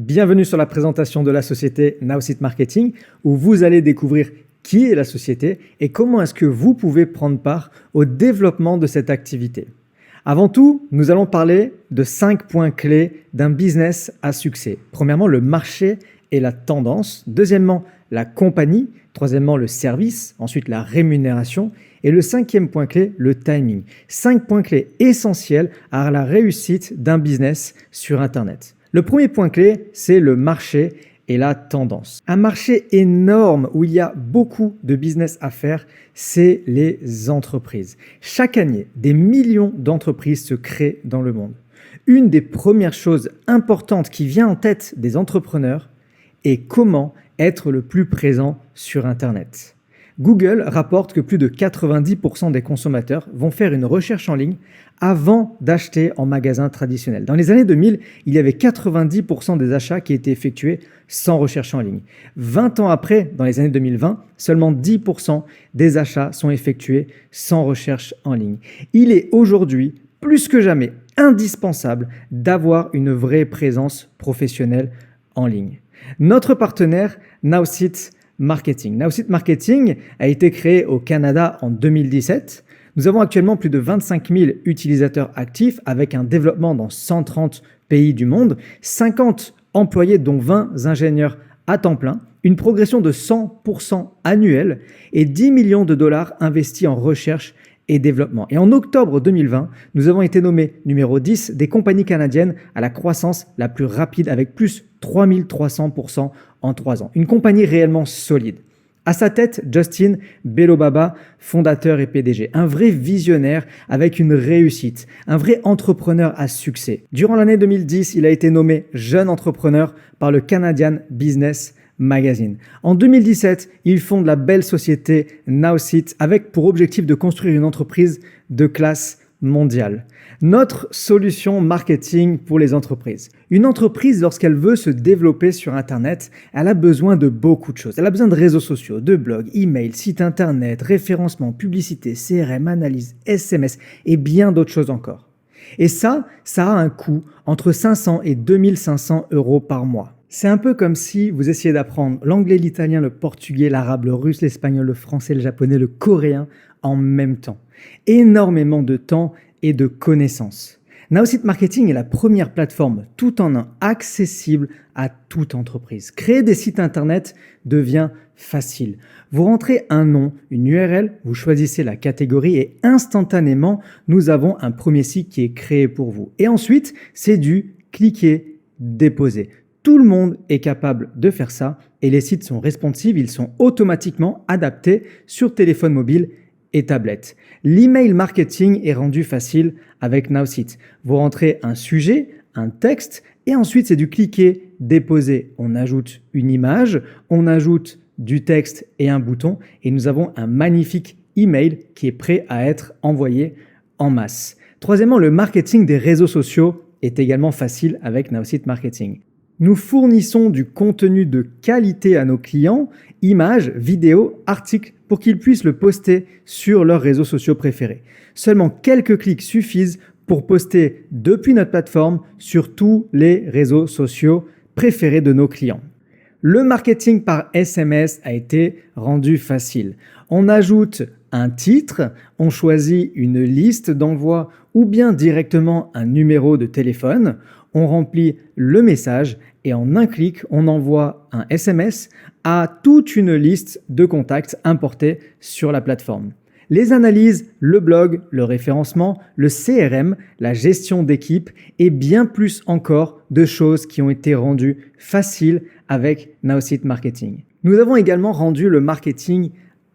Bienvenue sur la présentation de la société Nowsit Marketing où vous allez découvrir qui est la société et comment est-ce que vous pouvez prendre part au développement de cette activité. Avant tout, nous allons parler de 5 points clés d'un business à succès. Premièrement, le marché et la tendance. Deuxièmement, la compagnie. Troisièmement, le service. Ensuite, la rémunération. Et le 5e point clé, le timing. 5 points clés essentiels à la réussite d'un business sur Internet. Le premier point clé, c'est le marché et la tendance. Un marché énorme où il y a beaucoup de business à faire, c'est les entreprises. Chaque année, des millions d'entreprises se créent dans le monde. Une des premières choses importantes qui vient en tête des entrepreneurs est comment être le plus présent sur Internet. Google rapporte que plus de 90% des consommateurs vont faire une recherche en ligne avant d'acheter en magasin traditionnel. Dans les années 2000, il y avait 90% des achats qui étaient effectués sans recherche en ligne. 20 ans après, dans les années 2020, seulement 10% des achats sont effectués sans recherche en ligne. Il est aujourd'hui plus que jamais indispensable d'avoir une vraie présence professionnelle en ligne. Notre partenaire, Nowsit Marketing. Nowsit Marketing a été créé au Canada en 2017. Nous avons actuellement plus de 25 000 utilisateurs actifs avec un développement dans 130 pays du monde, 50 employés dont 20 ingénieurs à temps plein, une progression de 100% annuelle et 10 millions de dollars investis en recherche et développement. Et en octobre 2020, nous avons été nommés numéro 10 des compagnies canadiennes à la croissance la plus rapide avec plus 3300% en 3 ans. Une compagnie réellement solide. À sa tête, Justin Belobaba, fondateur et PDG. Un vrai visionnaire avec une réussite. Un vrai entrepreneur à succès. Durant l'année 2010, il a été nommé jeune entrepreneur par le Canadian Business Magazine. En 2017, il fonde la belle société Nowsit avec pour objectif de construire une entreprise de classe mondiale. Notre solution marketing pour les entreprises. Une entreprise, lorsqu'elle veut se développer sur Internet, elle a besoin de beaucoup de choses. Elle a besoin de réseaux sociaux, de blogs, emails, sites Internet, référencement, publicité, CRM, analyse, SMS et bien d'autres choses encore. Et ça a un coût entre 500 et 2500 € par mois. C'est un peu comme si vous essayez d'apprendre l'anglais, l'italien, le portugais, l'arabe, le russe, l'espagnol, le français, le japonais, le coréen en même temps. Énormément de temps et de connaissances. Nowsit Marketing est la première plateforme tout en un accessible à toute entreprise. Créer des sites internet devient facile. Vous rentrez un nom, une URL, vous choisissez la catégorie et instantanément, nous avons un premier site qui est créé pour vous. Et ensuite, c'est du cliquer, déposer. Tout le monde est capable de faire ça et les sites sont responsives, ils sont automatiquement adaptés sur téléphone mobile et tablette. L'email marketing est rendu facile avec Nowsit. Vous rentrez un sujet, un texte et ensuite c'est du cliquer, déposer. On ajoute une image, on ajoute du texte et un bouton et nous avons un magnifique email qui est prêt à être envoyé en masse. Troisièmement, le marketing des réseaux sociaux est également facile avec Nowsit Marketing. Nous fournissons du contenu de qualité à nos clients, images, vidéos, articles, pour qu'ils puissent le poster sur leurs réseaux sociaux préférés. Seulement quelques clics suffisent pour poster depuis notre plateforme sur tous les réseaux sociaux préférés de nos clients. Le marketing par SMS a été rendu facile. On ajoute un titre, on choisit une liste d'envoi ou bien directement un numéro de téléphone, on remplit le message et en un clic, on envoie un SMS à toute une liste de contacts importés sur la plateforme. Les analyses, le blog, le référencement, le CRM, la gestion d'équipe et bien plus encore de choses qui ont été rendues faciles avec Nowsit Marketing. Nous avons également rendu le marketing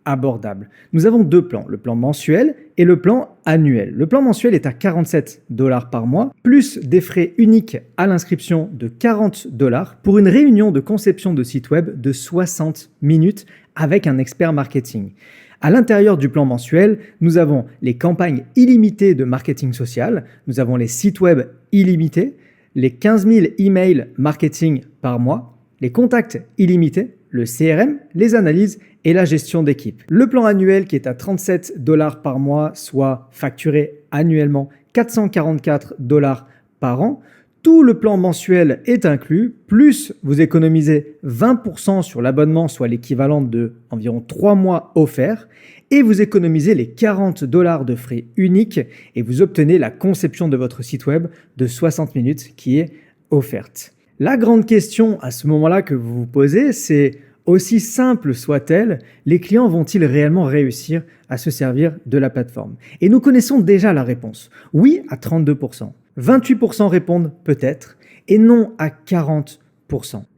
abordable. Nous avons 2 plans, le plan mensuel et le plan annuel. Le plan mensuel est à 47 $ par mois, plus des frais uniques à l'inscription de 40 $ pour une réunion de conception de site web de 60 minutes avec un expert marketing. À l'intérieur du plan mensuel, nous avons les campagnes illimitées de marketing social, nous avons les sites web illimités, les 15 000 emails marketing par mois, les contacts illimités, le CRM, les analyses et la gestion d'équipe. Le plan annuel qui est à 37 $ par mois, soit facturé annuellement 444 $ par an, tout le plan mensuel est inclus, plus vous économisez 20% sur l'abonnement, soit l'équivalent de environ 3 mois offerts, et vous économisez les $40 de frais uniques et vous obtenez la conception de votre site web de 60 minutes qui est offerte. La grande question à ce moment-là que vous vous posez, c'est aussi simple soit-elle, les clients vont-ils réellement réussir à se servir de la plateforme? Et nous connaissons déjà la réponse. Oui à 32%. 28% répondent peut-être et non à 40%.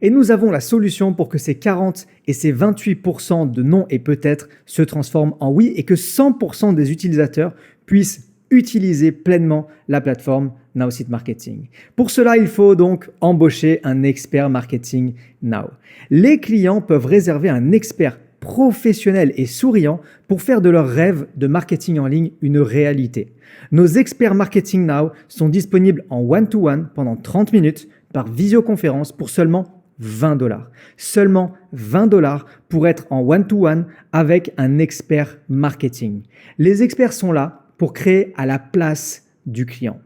Et nous avons la solution pour que ces 40 et ces 28% de non et peut-être se transforment en oui et que 100% des utilisateurs puissent utiliser pleinement la plateforme Now Site Marketing. Pour cela, il faut donc embaucher un expert marketing Now. Les clients peuvent réserver un expert professionnel et souriant pour faire de leur rêve de marketing en ligne une réalité. Nos experts marketing Now sont disponibles en one-to-one pendant 30 minutes par visioconférence pour seulement $20. Seulement $20 pour être en one-to-one avec un expert marketing. Les experts sont là pour créer à la place du client.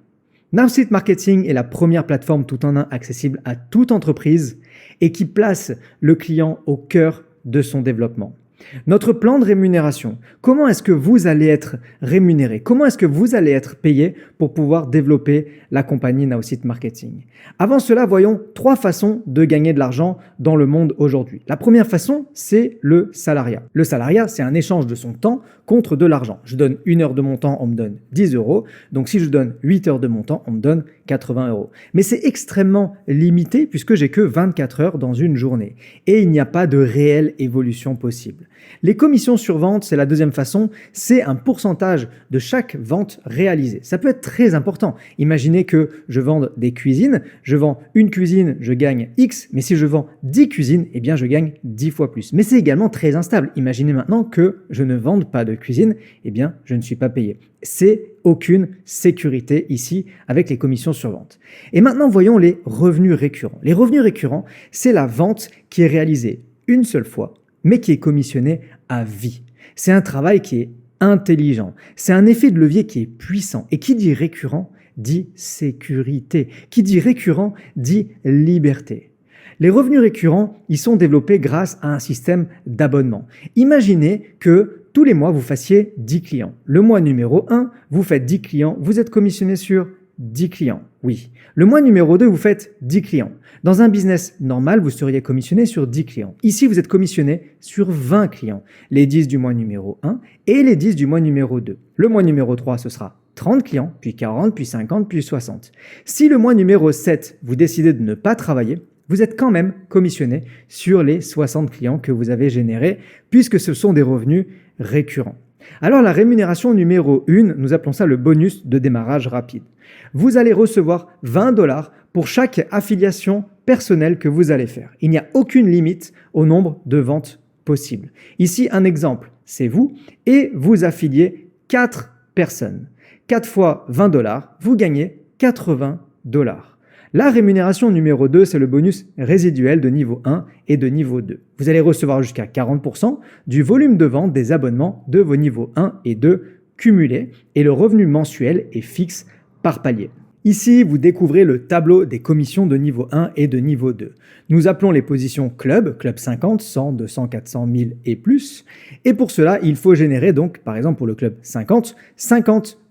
Now Site Marketing est la première plateforme tout en un accessible à toute entreprise et qui place le client au cœur de son développement. Notre plan de rémunération, comment est-ce que vous allez être rémunéré? Comment est-ce que vous allez être payé pour pouvoir développer la compagnie Now Site Marketing? Avant cela, voyons 3 façons de gagner de l'argent dans le monde aujourd'hui. La première façon, c'est le salariat. Le salariat, c'est un échange de son temps contre de l'argent. Je donne 1 heure de mon temps, on me donne 10 €. Donc si je donne 8 heures de mon temps, on me donne 80 €. Mais c'est extrêmement limité puisque j'ai que 24 heures dans une journée. Et il n'y a pas de réelle évolution possible. Les commissions sur vente, c'est la deuxième façon, c'est un pourcentage de chaque vente réalisée. Ça peut être très important. Imaginez que je vende des cuisines, je vends une cuisine, je gagne X, mais si je vends 10 cuisines, eh bien je gagne 10 fois plus. Mais c'est également très instable. Imaginez maintenant que je ne vende pas de cuisine, eh bien je ne suis pas payé. C'est aucune sécurité ici avec les commissions sur vente. Et maintenant, voyons les revenus récurrents. Les revenus récurrents, c'est la vente qui est réalisée une seule fois, mais qui est commissionné à vie. C'est un travail qui est intelligent. C'est un effet de levier qui est puissant. Et qui dit récurrent dit sécurité. Qui dit récurrent dit liberté. Les revenus récurrents, ils sont développés grâce à un système d'abonnement. Imaginez que tous les mois, vous fassiez 10 clients. Le mois numéro 1, vous faites 10 clients, vous êtes commissionné sur 10 clients. Oui. Le mois numéro 2, vous faites 10 clients. Dans un business normal, vous seriez commissionné sur 10 clients. Ici, vous êtes commissionné sur 20 clients. Les 10 du mois numéro 1 et les 10 du mois numéro 2. Le mois numéro 3, ce sera 30 clients, puis 40, puis 50, puis 60. Si le mois numéro 7, vous décidez de ne pas travailler, vous êtes quand même commissionné sur les 60 clients que vous avez générés, puisque ce sont des revenus récurrents. Alors la rémunération numéro 1, nous appelons ça le bonus de démarrage rapide. Vous allez recevoir $20 pour chaque affiliation personnelle que vous allez faire. Il n'y a aucune limite au nombre de ventes possibles. Ici, un exemple, c'est vous et vous affiliez 4 personnes. 4 fois $20, vous gagnez $80. La rémunération numéro 2, c'est le bonus résiduel de niveau 1 et de niveau 2. Vous allez recevoir jusqu'à 40% du volume de vente des abonnements de vos niveaux 1 et 2 cumulés et le revenu mensuel est fixe par palier. Ici, vous découvrez le tableau des commissions de niveau 1 et de niveau 2. Nous appelons les positions club 50, 100, 200, 400, 1000 et plus. Et pour cela, il faut générer donc, par exemple pour le club 50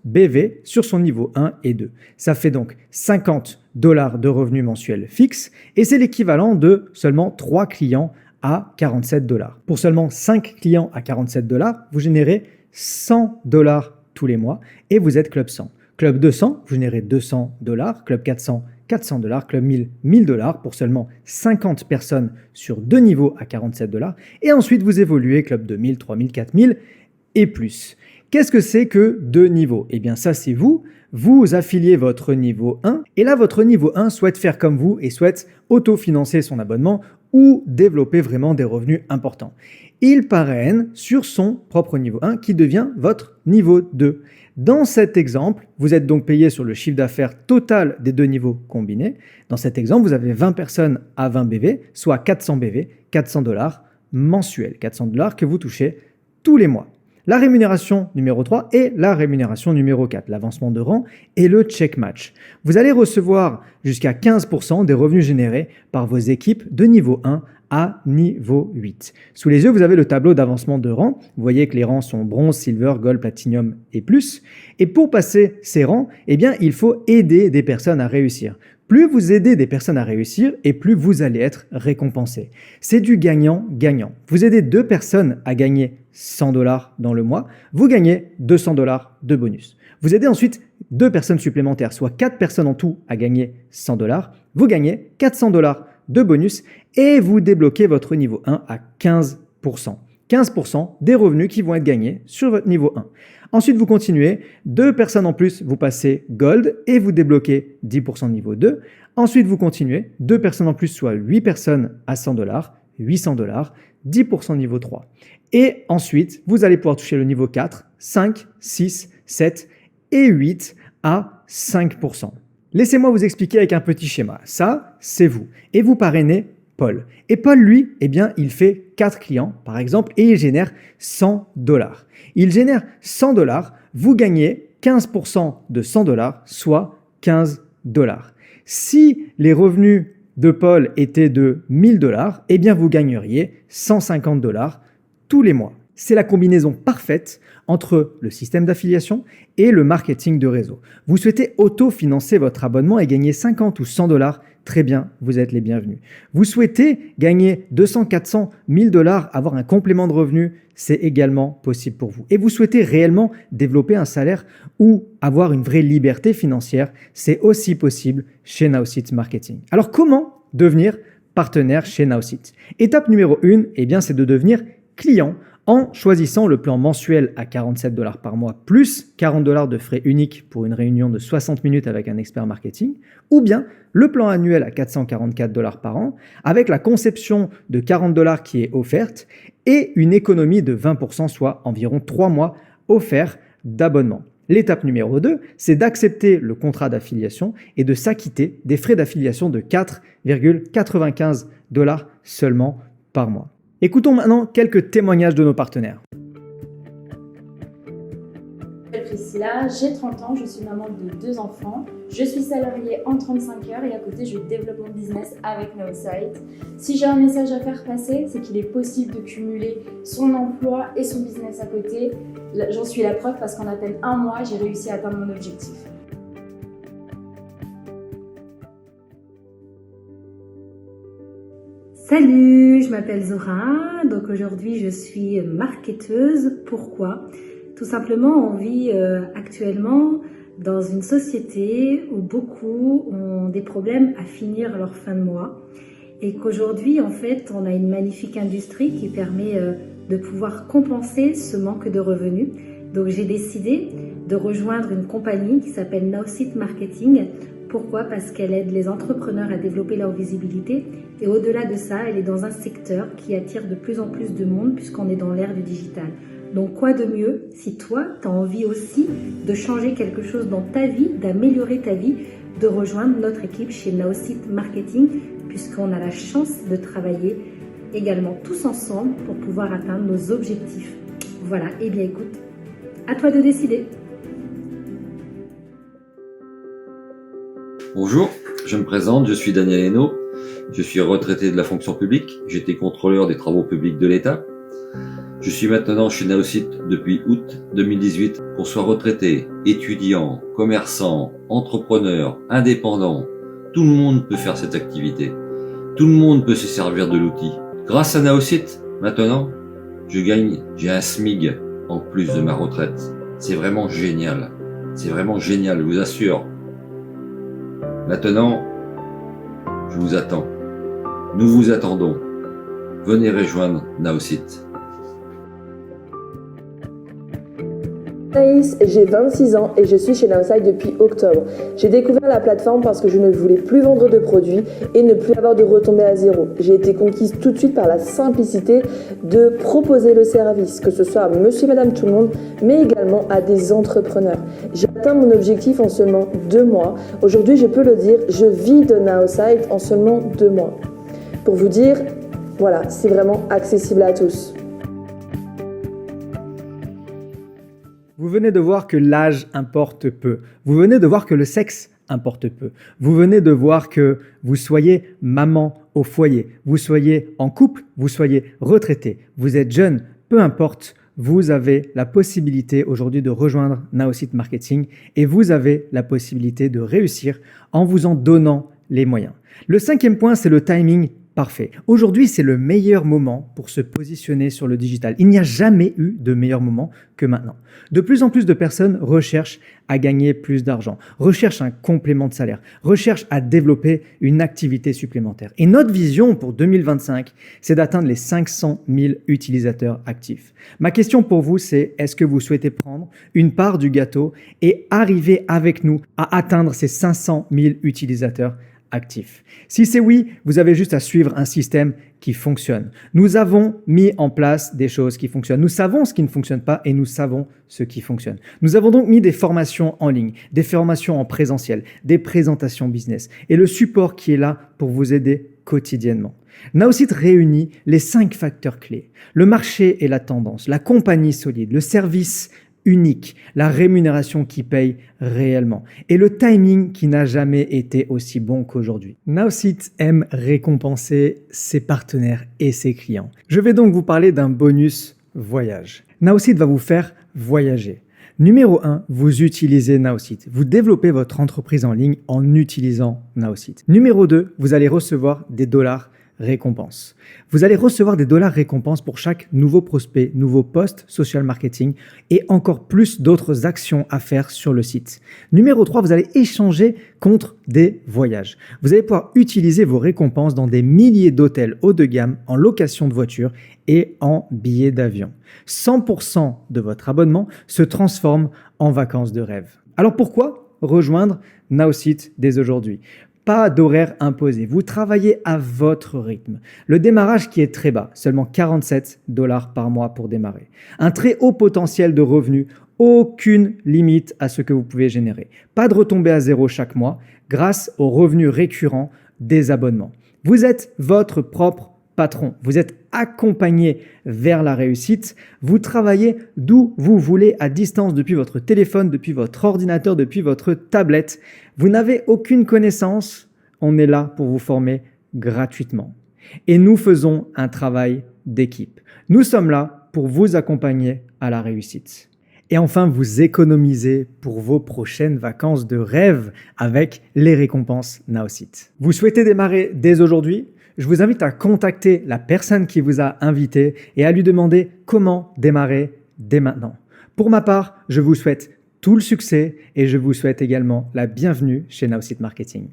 BV sur son niveau 1 et 2. Ça fait donc $50 de revenus mensuels fixes et c'est l'équivalent de seulement 3 clients à $47. Pour seulement 5 clients à $47, vous générez $100 tous les mois et vous êtes club 100. Club 200, vous générez $200, club 400, $400, club 1000, $1000 pour seulement 50 personnes sur 2 niveaux à $47. Et ensuite, vous évoluez club 2000, 3000, 4000 et plus. Qu'est-ce que c'est que 2 niveaux? Eh bien, ça, c'est vous. Vous affiliez votre niveau 1 et là, votre niveau 1 souhaite faire comme vous et souhaite autofinancer son abonnement ou développer vraiment des revenus importants. Il parraine sur son propre niveau 1 qui devient votre niveau 2. Dans cet exemple, vous êtes donc payé sur le chiffre d'affaires total des 2 niveaux combinés. Dans cet exemple, vous avez 20 personnes à 20 BV, soit 400 BV, $400 mensuels, $400 que vous touchez tous les mois. la rémunération numéro 3 et la rémunération numéro 4, l'avancement de rang et le check match. Vous allez recevoir jusqu'à 15% des revenus générés par vos équipes de niveau 1 à niveau 8. Sous les yeux, vous avez le tableau d'avancement de rang. Vous voyez que les rangs sont bronze, silver, gold, platinum et plus. Et pour passer ces rangs, eh bien, il faut aider des personnes à réussir. Plus vous aidez des personnes à réussir et plus vous allez être récompensé. C'est du gagnant-gagnant. Vous aidez 2 personnes à gagner 100$ dans le mois, vous gagnez 200$ de bonus. Vous aidez ensuite 2 personnes supplémentaires, soit 4 personnes en tout à gagner 100$, vous gagnez 400$ de bonus et vous débloquez votre niveau 1 à 15%. 15% des revenus qui vont être gagnés sur votre niveau 1. Ensuite, vous continuez, 2 personnes en plus, vous passez Gold et vous débloquez 10% de niveau 2. Ensuite, vous continuez, 2 personnes en plus, soit 8 personnes à 100$, 800$, 10% niveau 3. Et ensuite, vous allez pouvoir toucher le niveau 4, 5, 6, 7 et 8 à 5%. Laissez-moi vous expliquer avec un petit schéma. Ça, c'est vous. Et vous parrainez Paul. Et Paul, lui, eh bien, il fait 4 clients, par exemple, et il génère 100$. Il génère 100$, vous gagnez 15% de 100$, soit 15$. Si les revenus de Paul étaient de 1000$, eh bien, vous gagneriez 150$ tous les mois. C'est la combinaison parfaite entre le système d'affiliation et le marketing de réseau. Vous souhaitez auto-financer votre abonnement et gagner 50 ou 100$, très bien, vous êtes les bienvenus. Vous souhaitez gagner 200, 400, 1000$, avoir un complément de revenu, c'est également possible pour vous. Et vous souhaitez réellement développer un salaire ou avoir une vraie liberté financière, c'est aussi possible chez Nowsite Marketing. Alors comment devenir partenaire chez Nowsite? Étape numéro 1, eh bien, c'est de devenir client en choisissant le plan mensuel à 47$ par mois plus 40$ de frais uniques pour une réunion de 60 minutes avec un expert marketing, ou bien le plan annuel à 444$ par an avec la conception de 40$ qui est offerte et une économie de 20%, soit environ 3 mois offerts d'abonnement. L'étape numéro 2, c'est d'accepter le contrat d'affiliation et de s'acquitter des frais d'affiliation de 4,95$ seulement par mois. Écoutons maintenant quelques témoignages de nos partenaires. Je m'appelle Priscilla, j'ai 30 ans, je suis maman de 2 enfants. Je suis salariée en 35 heures et à côté, je développe mon business avec Nowsite. Si j'ai un message à faire passer, c'est qu'il est possible de cumuler son emploi et son business à côté. J'en suis la preuve parce qu'en à peine 1 mois, j'ai réussi à atteindre mon objectif. Salut, je m'appelle Zora, donc aujourd'hui je suis marketeuse. Pourquoi? Tout simplement, on vit actuellement dans une société où beaucoup ont des problèmes à finir leur fin de mois et qu'aujourd'hui, en fait, on a une magnifique industrie qui permet de pouvoir compenser ce manque de revenus. Donc j'ai décidé de rejoindre une compagnie qui s'appelle Nowsite Marketing. Pourquoi? Parce qu'elle aide les entrepreneurs à développer leur visibilité et au-delà de ça, elle est dans un secteur qui attire de plus en plus de monde puisqu'on est dans l'ère du digital. Donc quoi de mieux si toi, tu as envie aussi de changer quelque chose dans ta vie, d'améliorer ta vie, de rejoindre notre équipe chez Nowsite Marketing puisqu'on a la chance de travailler également tous ensemble pour pouvoir atteindre nos objectifs. Voilà, et bien écoute, à toi de décider. Bonjour, je me présente, je suis Daniel Hainaut, je suis retraité de la fonction publique, j'étais contrôleur des travaux publics de l'État. Je suis maintenant chez Nowsite depuis août 2018. Qu'on soit retraité, étudiant, commerçant, entrepreneur, indépendant, tout le monde peut faire cette activité. Tout le monde peut se servir de l'outil. Grâce à Nowsite, maintenant, j'ai un SMIG en plus de ma retraite. C'est vraiment génial. C'est vraiment génial, je vous assure. Maintenant, je vous attends. Nous vous attendons. Venez rejoindre Nowsite. Anaïs, j'ai 26 ans et je suis chez Nowsite depuis octobre. J'ai découvert la plateforme parce que je ne voulais plus vendre de produits et ne plus avoir de retombées à zéro. J'ai été conquise tout de suite par la simplicité de proposer le service, que ce soit à monsieur et madame tout le monde, mais également à des entrepreneurs. J'ai atteint mon objectif en seulement 2 mois. Aujourd'hui, je peux le dire, je vis de Nowsite en seulement 2 mois. Pour vous dire, voilà, c'est vraiment accessible à tous. Vous venez de voir que l'âge importe peu. Vous venez de voir que le sexe importe peu. Vous venez de voir que vous soyez maman au foyer, vous soyez en couple, vous soyez retraité, vous êtes jeune, peu importe, vous avez la possibilité aujourd'hui de rejoindre Naosith Marketing et vous avez la possibilité de réussir en vous en donnant les moyens. Le 5e point, c'est le timing parfait. Aujourd'hui, c'est le meilleur moment pour se positionner sur le digital. Il n'y a jamais eu de meilleur moment que maintenant. De plus en plus de personnes recherchent à gagner plus d'argent, recherchent un complément de salaire, recherchent à développer une activité supplémentaire. Et notre vision pour 2025, c'est d'atteindre les 500 000 utilisateurs actifs. Ma question pour vous, c'est est-ce que vous souhaitez prendre une part du gâteau et arriver avec nous à atteindre ces 500 000 utilisateurs actifs? Si c'est oui, vous avez juste à suivre un système qui fonctionne. Nous avons mis en place des choses qui fonctionnent. Nous savons ce qui ne fonctionne pas et nous savons ce qui fonctionne. Nous avons donc mis des formations en ligne, des formations en présentiel, des présentations business et le support qui est là pour vous aider quotidiennement. Naosith réunit les 5 facteurs clés. Le marché et la tendance, la compagnie solide, le service unique, la rémunération qui paye réellement et le timing qui n'a jamais été aussi bon qu'aujourd'hui. Naosith aime récompenser ses partenaires et ses clients. Je vais donc vous parler d'un bonus voyage. Naosith va vous faire voyager. Numéro 1, vous utilisez Naosith. Vous développez votre entreprise en ligne en utilisant Naosith. Numéro 2, vous allez recevoir des dollars récompenses. Vous allez recevoir des dollars récompenses pour chaque nouveau prospect, nouveau post social marketing et encore plus d'autres actions à faire sur le site. Numéro 3, vous allez échanger contre des voyages. Vous allez pouvoir utiliser vos récompenses dans des milliers d'hôtels haut de gamme, en location de voitures et en billets d'avion. 100% de votre abonnement se transforme en vacances de rêve. Alors pourquoi rejoindre Naosith dès aujourd'hui ? Pas d'horaire imposé. Vous travaillez à votre rythme. Le démarrage qui est très bas, seulement 47 $ par mois pour démarrer. Un très haut potentiel de revenus, aucune limite à ce que vous pouvez générer. Pas de retombée à zéro chaque mois grâce aux revenus récurrents des abonnements. Vous êtes votre propre patron. Vous êtes accompagné vers la réussite. Vous travaillez d'où vous voulez à distance depuis votre téléphone, depuis votre ordinateur, depuis votre tablette. Vous n'avez aucune connaissance. On est là pour vous former gratuitement. Et nous faisons un travail d'équipe. Nous sommes là pour vous accompagner à la réussite. Et enfin, vous économisez pour vos prochaines vacances de rêve avec les récompenses Naosith. Vous souhaitez démarrer dès aujourd'hui ? Je vous invite à contacter la personne qui vous a invité et à lui demander comment démarrer dès maintenant. Pour ma part, je vous souhaite tout le succès et je vous souhaite également la bienvenue chez Naosith Marketing.